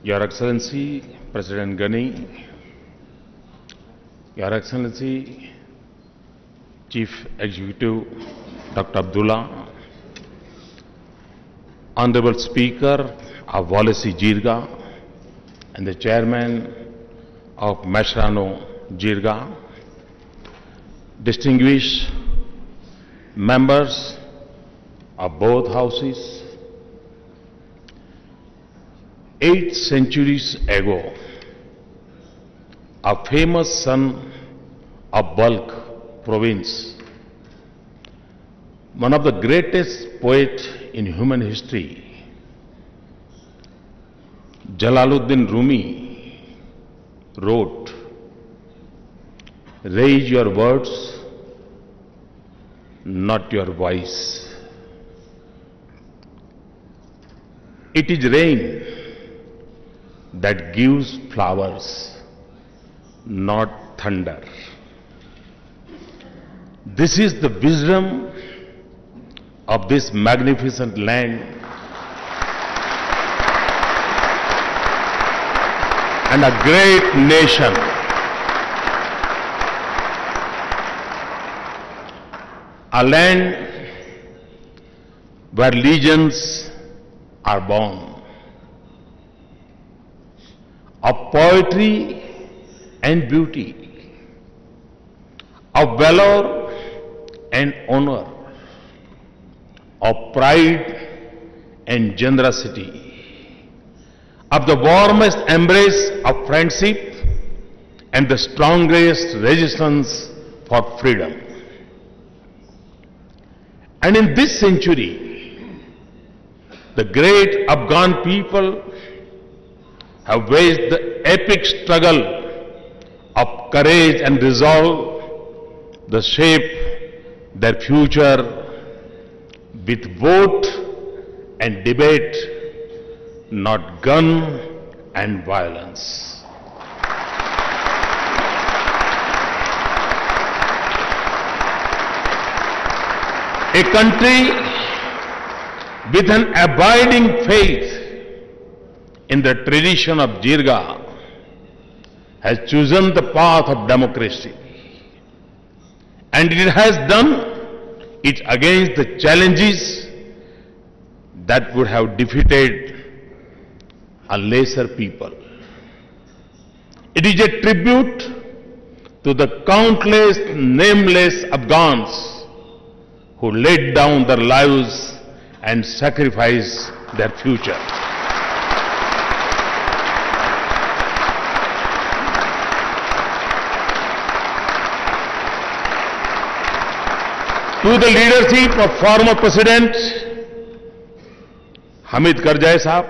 Your Excellency, President Ghani, Your Excellency, Chief Executive Dr. Abdullah, Honorable Speaker of Walisi Jirga and the Chairman of Mashrano Jirga, distinguished members of both houses, 8 centuries ago, a famous son of Balkh province, one of the greatest poets in human history, Jalaluddin Rumi, wrote, "Raise your words, not your voice. It is rain that gives flowers, not thunder." This is the wisdom of this magnificent land and a great nation. A land where legends are born, of poetry and beauty, of valor and honor, of pride and generosity, of the warmest embrace of friendship and the strongest resistance for freedom. And in this century, the great Afghan people have waged the epic struggle of courage and resolve to shape their future with vote and debate, not gun and violence. A country with an abiding faith in the tradition of Jirga has chosen the path of democracy, and it has done it against the challenges that would have defeated a lesser people. It is a tribute to the countless nameless Afghans who laid down their lives and sacrificed their future. To the leadership of former President Hamid Karzai Sahab,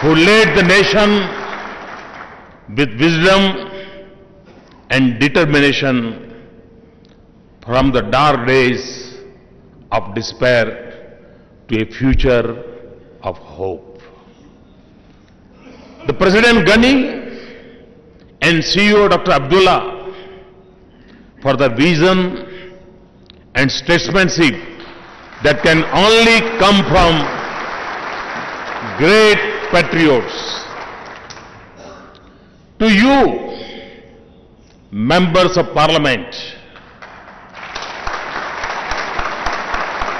who led the nation with wisdom and determination from the dark days of despair to a future of hope. The President Ghani and CEO Dr. Abdullah, for the vision and statesmanship that can only come from great patriots. To you, members of Parliament,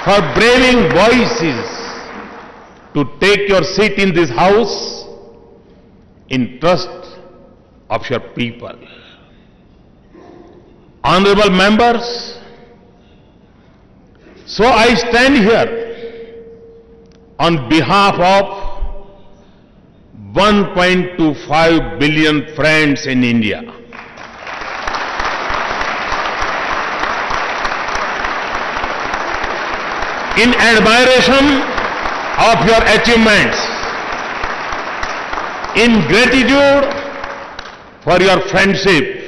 for braving voices to take your seat in this House in trust of your people. Honorable members, so I stand here on behalf of 1.25 billion friends in India. In admiration of your achievements, in gratitude for your friendship,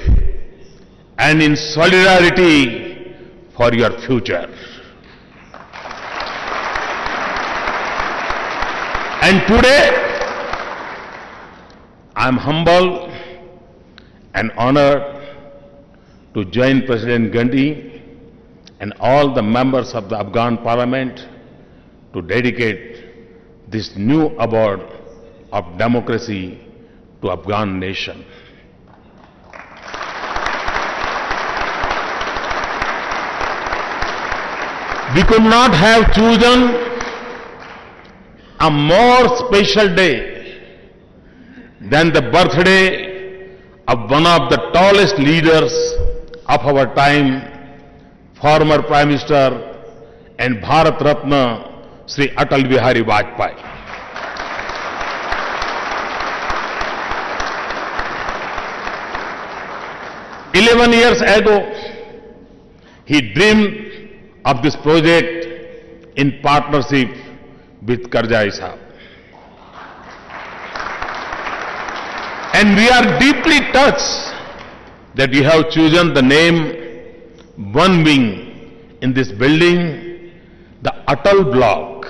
and in solidarity for your future. And today, I am humbled and honored to join President Ghani and all the members of the Afghan Parliament to dedicate this new award of democracy to Afghan nation. We could not have chosen a more special day than the birthday of one of the tallest leaders of our time, former Prime Minister and Bharat Ratna, Sri Atal Bihari Vajpayee. 11 years ago, he dreamed of this project in partnership with Karzai Sahab. And we are deeply touched that you have chosen the name one wing in this building, the Atal Block.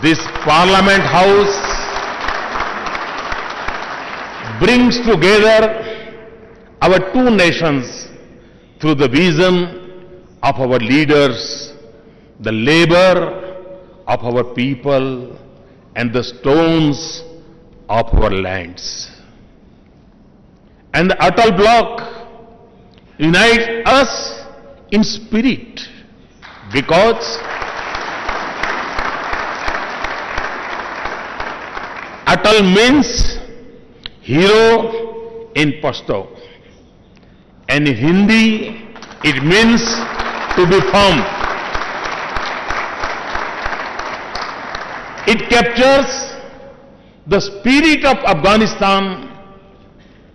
This Parliament House brings together our two nations through the vision of our leaders, the labor of our people, and the stones of our lands. And the Atal Block unites us in spirit because Atal means hero in Pashto, and in Hindi it means to be firm. It captures the spirit of Afghanistan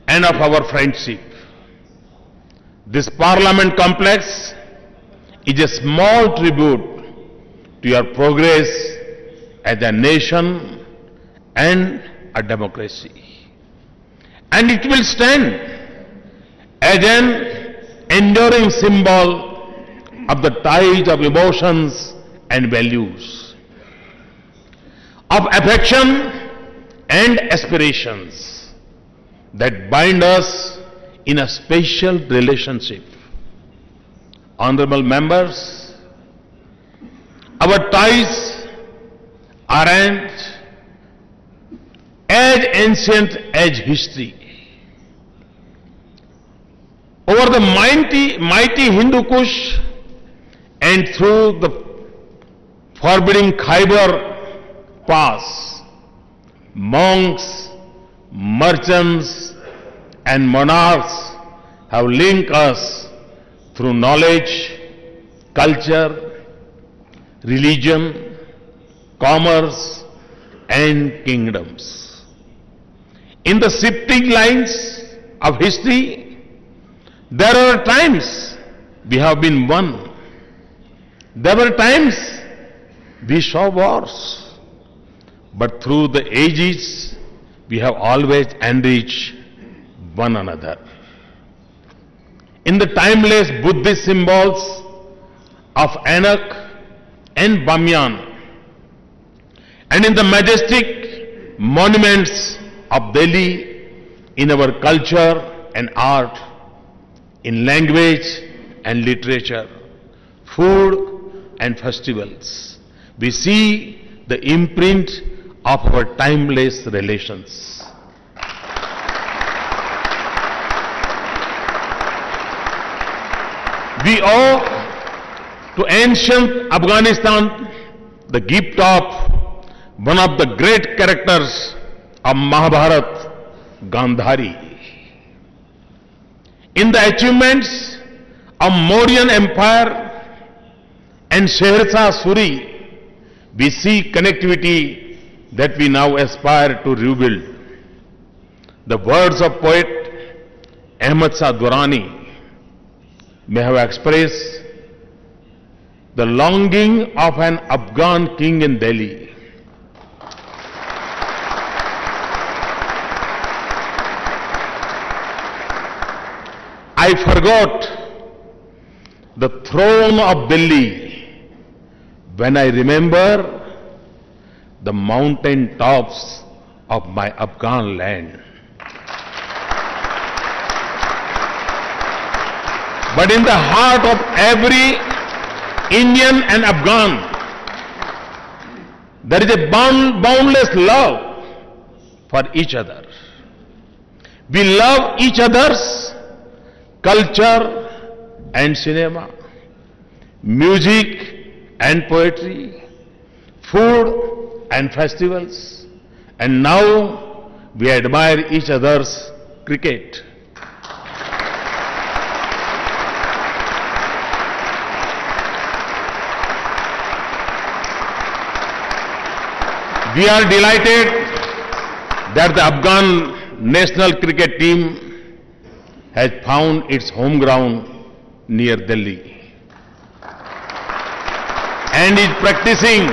and of our friendship. This Parliament complex is a small tribute to your progress as a nation and a democracy. And it will stand as an enduring symbol of the ties of emotions and values, of affection and aspirations that bind us in a special relationship. Honorable members, our ties aren't as ancient as history. Over the mighty Hindu Kush and through the forbidding Khyber Pass, monks, merchants, and monarchs have linked us through knowledge, culture, religion, commerce, and kingdoms. In the shifting lines of history, there are times we have been one. There were times we saw wars. But through the ages, we have always enriched one another. In the timeless Buddhist symbols of Anak and Bamyan, and in the majestic monuments of Delhi, in our culture and art, in language and literature, food and festivals, we see the imprint of our timeless relations. We owe to ancient Afghanistan the gift of one of the great characters of Mahabharata, Gandhari. In the achievements of Mauryan Empire and Sheher Suri, we see connectivity that we now aspire to rebuild. The words of poet Ahmad Shah Durrani may have expressed the longing of an Afghan king in Delhi. I forgot the throne of Delhi when I remember the mountain tops of my Afghan land. But in the heart of every Indian and Afghan, There is a boundless love for each other. We love each other's culture and cinema, music and poetry, food and festivals, and now we admire each other's cricket. We are delighted that the Afghan national cricket team has found its home ground near Delhi and is practicing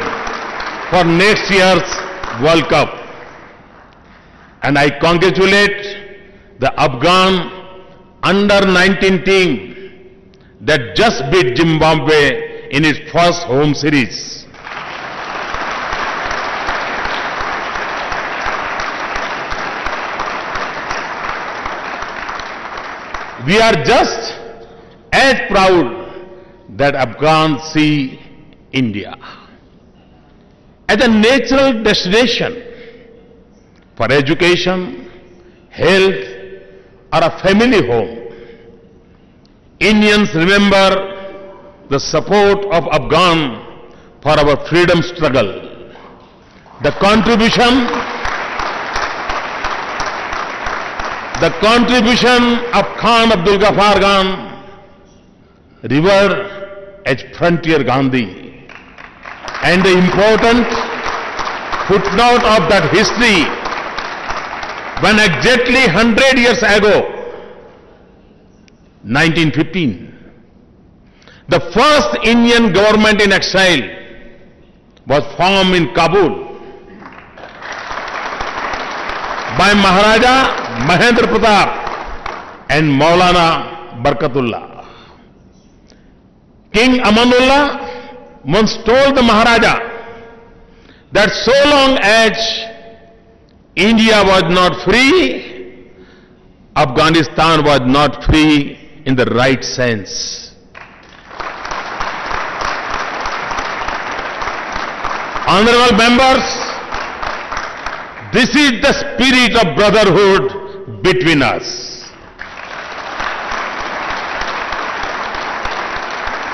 for next year's World Cup. And I congratulate the Afghan under-19 team that just beat Zimbabwe in its first home series. We are just as proud that Afghans see India as a natural destination for education, health, or a family home. Indians remember the support of Afghan for our freedom struggle, the contribution of Khan Abdul Ghaffar Khan, revered as Frontier Gandhi, and the important footnote of that history when exactly 100 years ago, 1915, the first Indian government in exile was formed in Kabul by Maharaja Mahendra Pratap and Maulana Barkatullah. King Amanullah once told the Maharaja that so long as India was not free, Afghanistan was not free in the right sense. Honorable members, this is the spirit of brotherhood between us.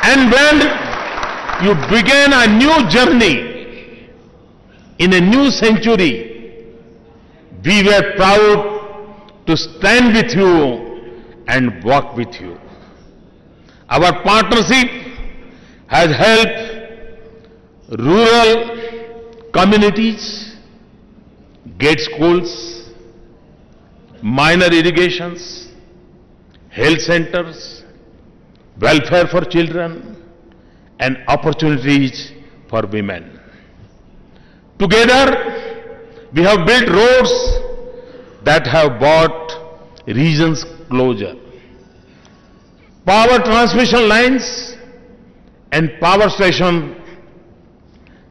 And when you begin a new journey in a new century, we were proud to stand with you and walk with you. Our partnership has helped rural communities get schools, minor irrigations, health centers, welfare for children, and opportunities for women. Together, we have built roads that have brought regions closer, power transmission lines and power stations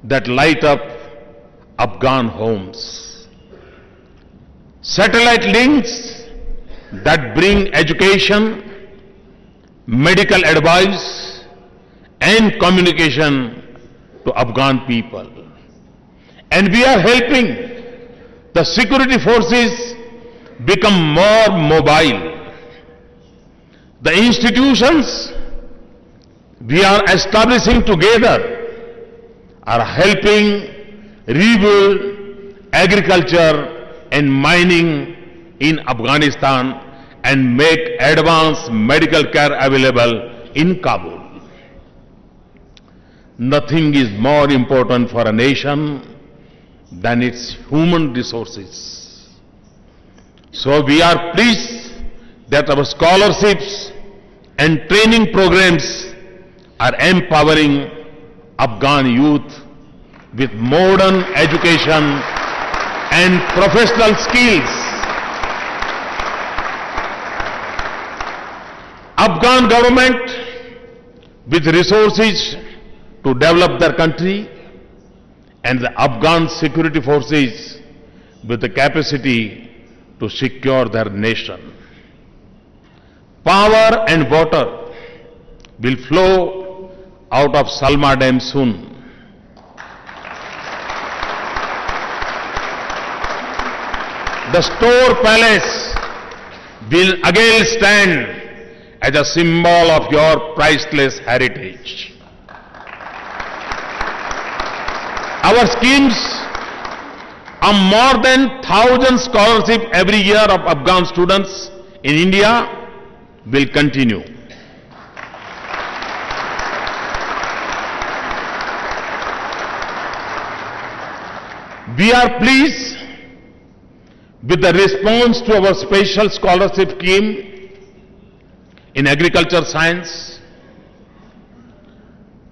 that light up Afghan homes, satellite links that bring education, medical advice, and communication to Afghan people. And we are helping the security forces become more mobile. The institutions we are establishing together are helping rebuild agriculture and mining in Afghanistan and make advanced medical care available in Kabul. Nothing is more important for a nation than its human resources. So we are pleased that our scholarships and training programs are empowering Afghan youth with modern education and professional skills. Afghan government with resources to develop their country and the Afghan security forces with the capacity to secure their nation. Power and water will flow out of Salma Dam soon. the Store Palace will again stand as a symbol of your priceless heritage. Our schemes of more than 1,000 scholarships every year of Afghan students in India will continue. We are pleased with the response to our special scholarship scheme in agriculture science.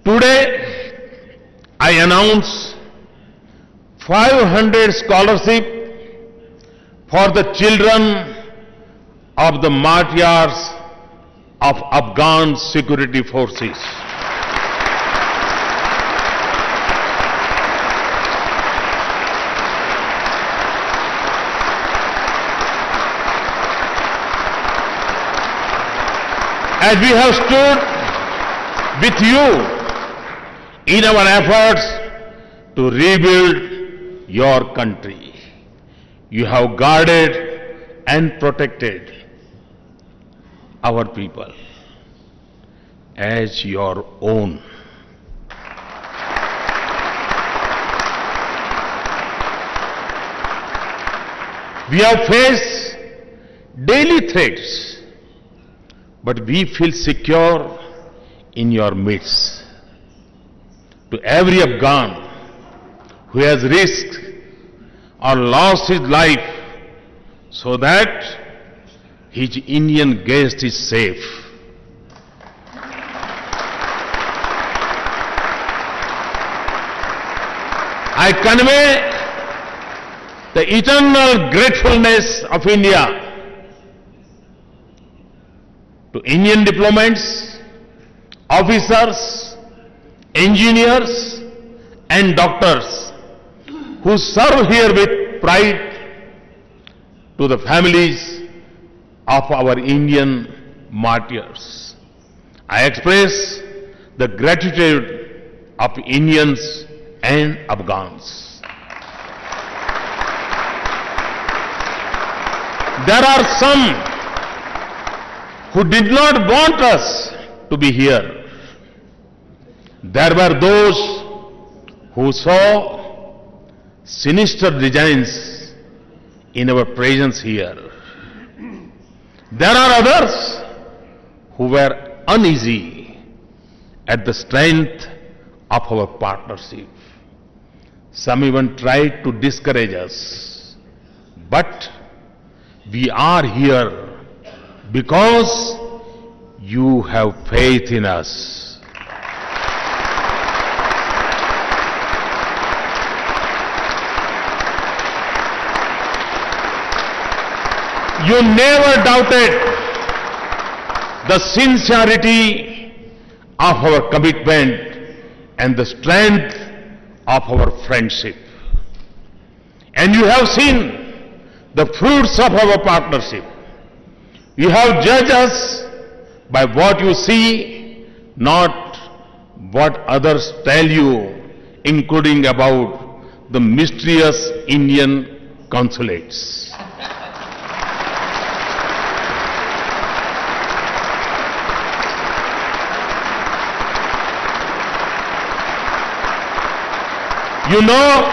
Today, I announce 500 scholarships for the children of the martyrs of Afghan security forces. As we have stood with you in our efforts to rebuild your country, you have guarded and protected our people as your own. We have faced daily threats, but we feel secure in your midst. To every Afghan who has risked or lost his life so that his Indian guest is safe, I convey the eternal gratefulness of India to Indian diplomats, officers, engineers, and doctors who serve here with pride, to the families of our Indian martyrs. I express the gratitude of Indians and Afghans. There are some who did not want us to be here. There were those who saw sinister designs in our presence here. There are others who were uneasy at the strength of our partnership. Some even tried to discourage us. But we are here because you have faith in us. You never doubted the sincerity of our commitment and the strength of our friendship. And you have seen the fruits of our partnership. You have judged us by what you see, not what others tell you, including about the mysterious Indian consulates. You know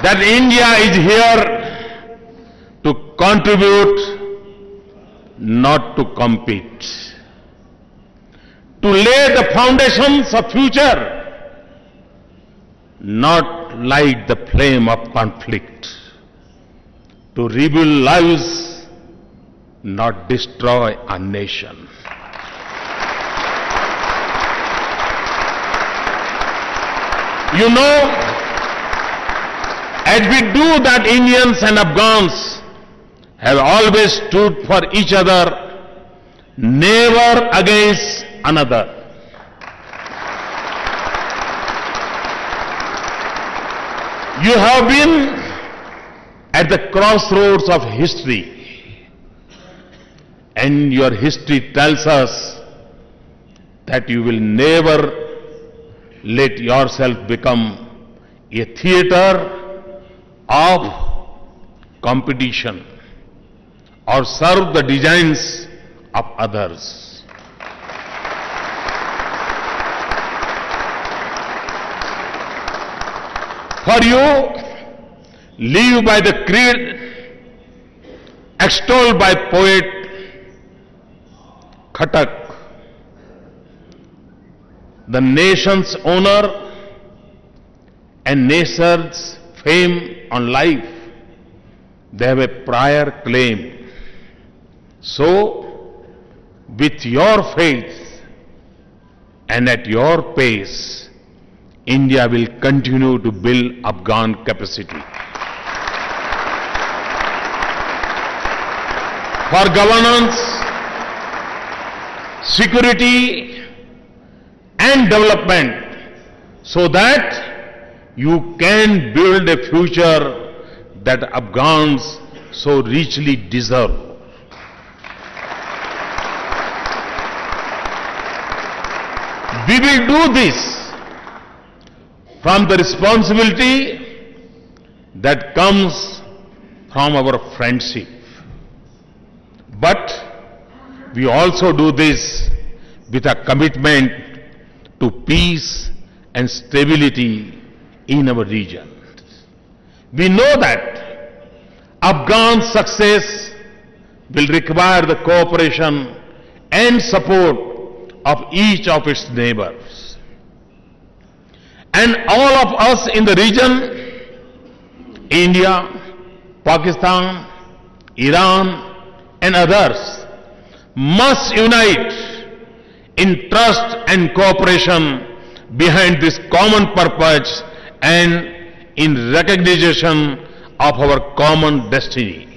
that India is here to contribute, not to compete. To lay the foundations of future, not light the flame of conflict. To rebuild lives, not destroy a nation. You know, as we do that, Indians and Afghans have always stood for each other, never against another. You have been at the crossroads of history, and your history tells us that you will never let yourself become a theater of competition or serve the designs of others. For you, live by the creed extolled by poet Khatak, the nation's honor and nation's fame on life. They have a prior claim. So, with your faith and at your pace, India will continue to build Afghan capacity. For governance, security and development, so that you can build a future that Afghans so richly deserve. We will do this from the responsibility that comes from our friendship. But we also do this with a commitment to peace and stability in our region. We know that Afghan success will require the cooperation and support of each of its neighbors. And all of us in the region, India, Pakistan, Iran, and others, must unite in trust and cooperation behind this common purpose and in recognition of our common destiny.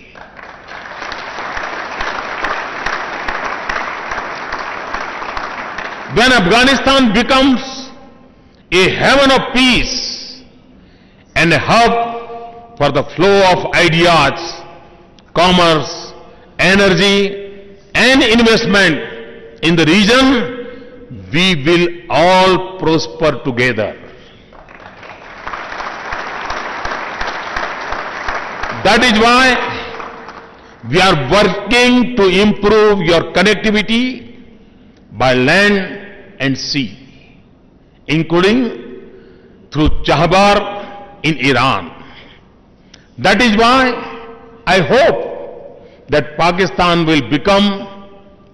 When Afghanistan becomes a heaven of peace and a hub for the flow of ideas, commerce, energy, and investment in the region, we will all prosper together. That is why we are working to improve your connectivity by land and sea, including through Chahbar in Iran. That is why I hope that Pakistan will become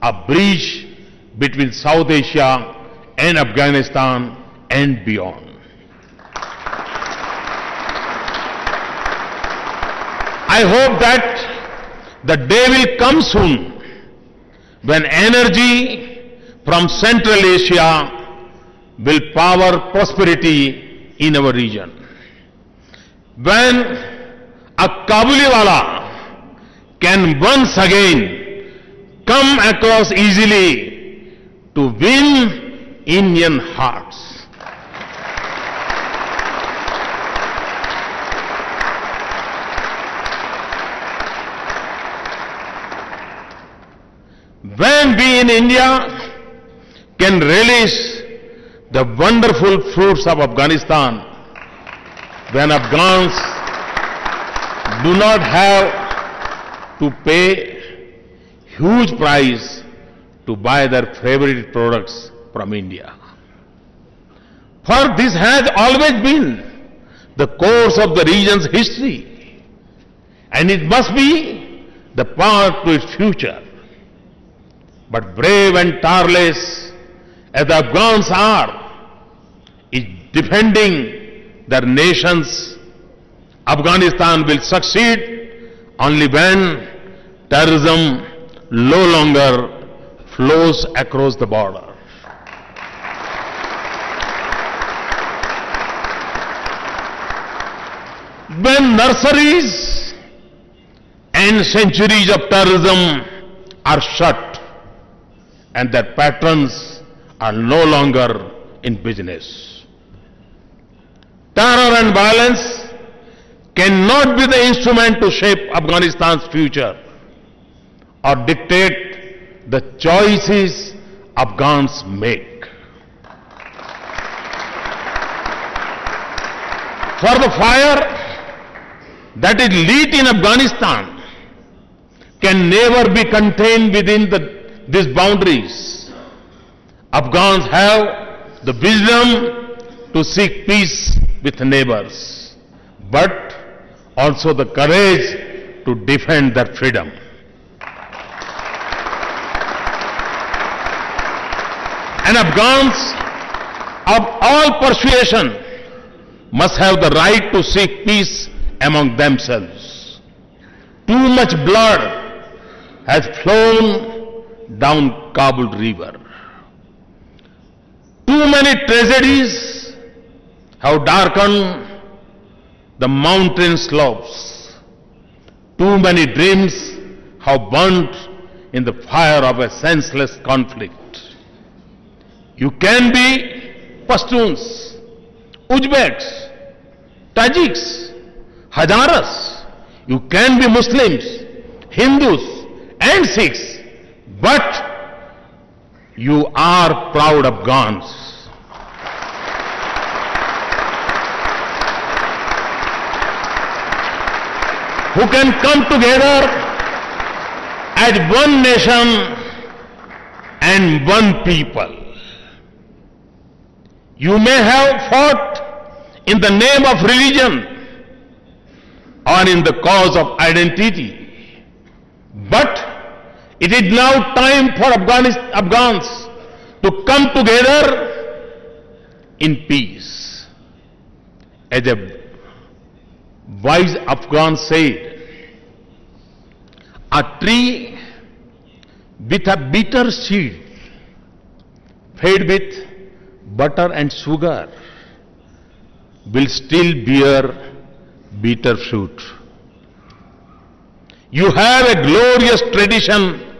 a bridge between South Asia and Afghanistan and beyond. I hope that the day will come soon when energy from Central Asia will power prosperity in our region. When a Kabuliwala can once again come across easily to win Indian hearts. When we in India can relish the wonderful fruits of Afghanistan, when Afghans do not have to pay huge price to buy their favorite products from India. For this has always been the course of the region's history, and it must be the path to its future. But brave and tireless as the Afghans are, in defending their nations, Afghanistan will succeed only when terrorism no longer flows across the border. When nurseries and centuries of terrorism are shut and their patrons are no longer in business, terror and violence cannot be the instrument to shape Afghanistan's future or dictate the choices Afghans make. For the fire that is lit in Afghanistan can never be contained within these boundaries. Afghans have the wisdom to seek peace with neighbors, but also the courage to defend their freedom. And Afghans of all persuasion must have the right to seek peace among themselves. Too much blood has flown down Kabul River. Too many tragedies have darkened the mountain slopes. Too many dreams have burnt in the fire of a senseless conflict. You can be Pashtuns, Uzbeks, Tajiks, Hazaras. You can be Muslims, Hindus and Sikhs, but you are proud Afghans. Who can come together as one nation and one people. You may have fought in the name of religion or in the cause of identity, but it is now time for Afghans to come together in peace. As a wise Afghan said, a tree with a bitter seed fed with butter and sugar will still bear bitter fruit. You have a glorious tradition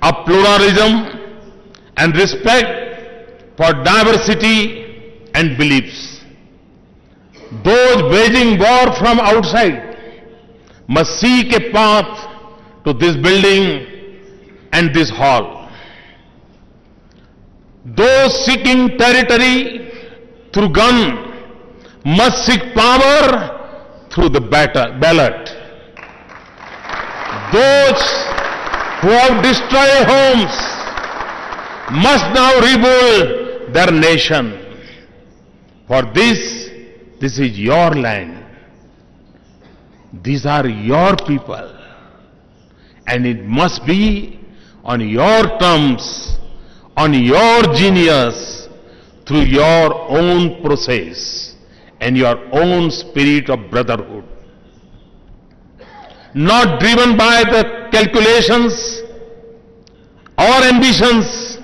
of pluralism and respect for diversity and beliefs. Those waging war from outside must seek a path to this building and this hall. Those seeking territory through gun must seek power through the ballot. Those who have destroyed homes must now rebuild their nation. For this is your land. These are your people. And it must be on your terms, on your genius, through your own process and your own spirit of brotherhood. Not driven by the calculations or ambitions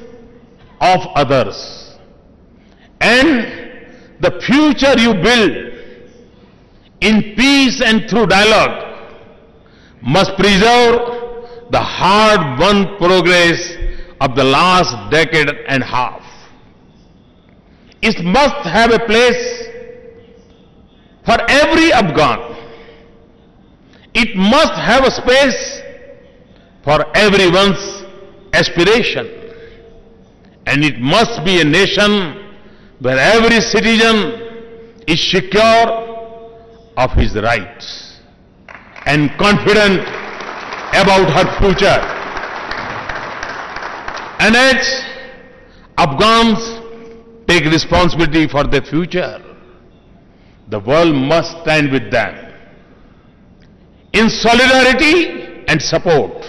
of others. And the future you build in peace and through dialogue must preserve the hard-won progress of the last decade and a half. It must have a place for every Afghan. It must have a space for everyone's aspiration. And it must be a nation where every citizen is secure of his rights and confident about her future. And as Afghans take responsibility for their future, the world must stand with them in solidarity and support.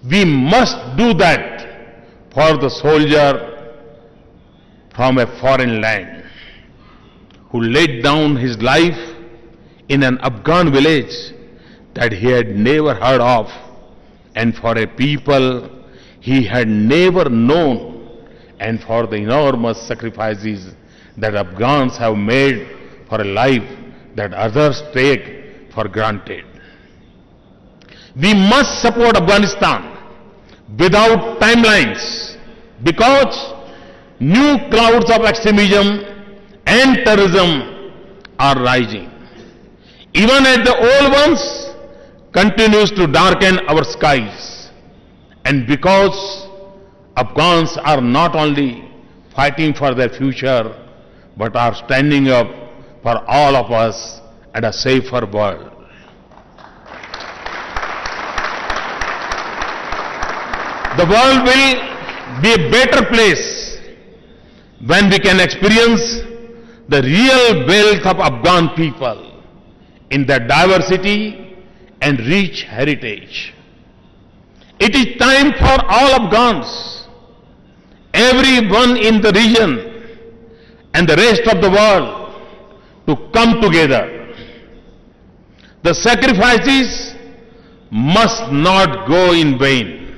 We must do that for the soldier from a foreign land who laid down his life in an Afghan village that he had never heard of, and for a people he had never known, and for the enormous sacrifices that Afghans have made for a life that others take for granted. We must support Afghanistan without timelines, because new clouds of extremism and terrorism are rising. Even as the old ones continues to darken our skies. And because Afghans are not only fighting for their future, but are standing up for all of us and a safer world. The world will be a better place when we can experience the real wealth of Afghan people in their diversity and rich heritage. It is time for all Afghans, everyone in the region and the rest of the world to come together. The sacrifices must not go in vain.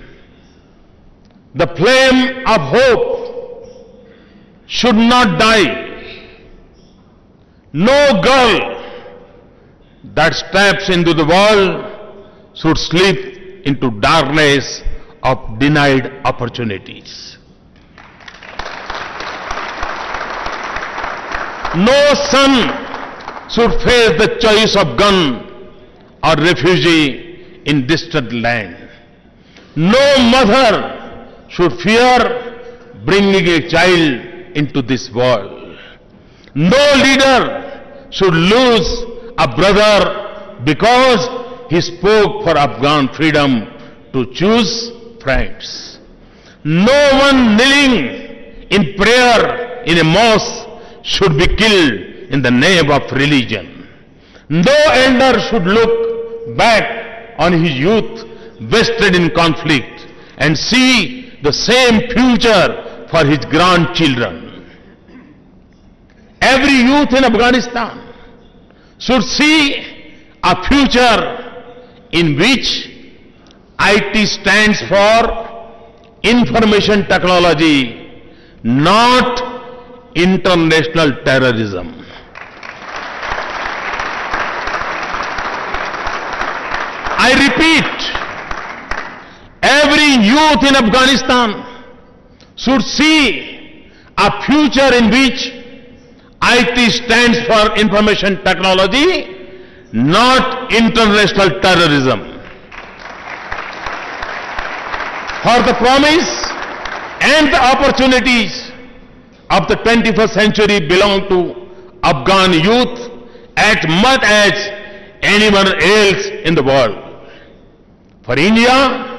The flame of hope should not die. No girl that steps into the world should slip into darkness of denied opportunities. No son should face the choice of gun or refugee in distant land. No mother should fear bringing a child into this world. No leader should lose a brother because he spoke for Afghan freedom to choose friends. No one kneeling in prayer in a mosque should be killed in the name of religion. No elder should look back on his youth wasted in conflict and see the same future for his grandchildren. Every youth in Afghanistan should see a future in which IT stands for information technology, not international terrorism. I repeat, every youth in Afghanistan should see a future in which IT stands for information technology, not international terrorism. For the promise and the opportunities of the 21st century belong to Afghan youth as much as anyone else in the world. For India,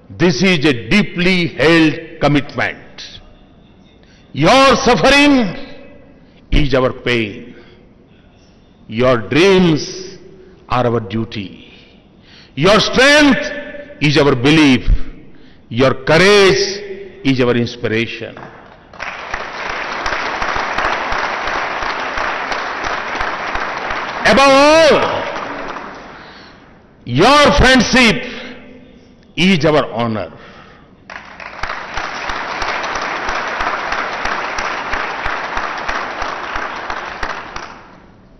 this is a deeply held commitment. Your suffering is our pain. Your dreams are our duty. Your strength is our belief. Your courage is our inspiration. Above all, your friendship is our honor.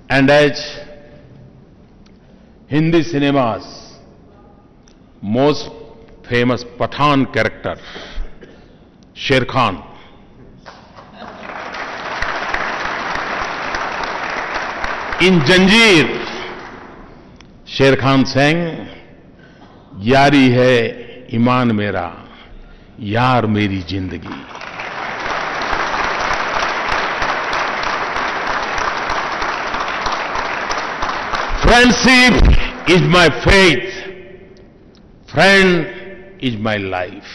And as Hindi cinema's most famous Pathan character, Sher Khan, in Janjeer, Sher Khan sang, यारी है ईमान मेरा, यार मेरी जिंदगी. Friendship is my faith. Friend is my life.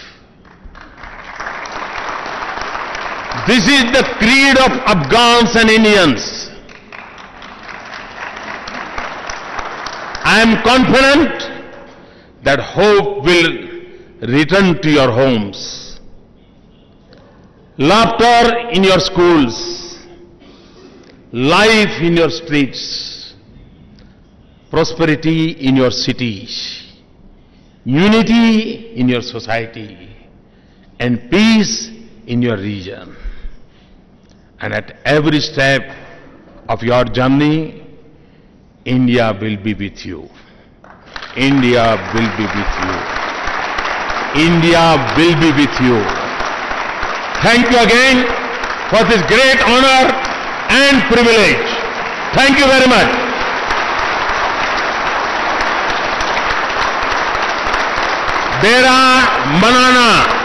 This is the creed of Afghans and Indians. I am confident that hope will return to your homes, laughter in your schools, life in your streets, prosperity in your cities, unity in your society, and peace in your region. And at every step of your journey, India will be with you. India will be with you. India will be with you. Thank you again for this great honor and privilege. Thank you very much. Dera Manana.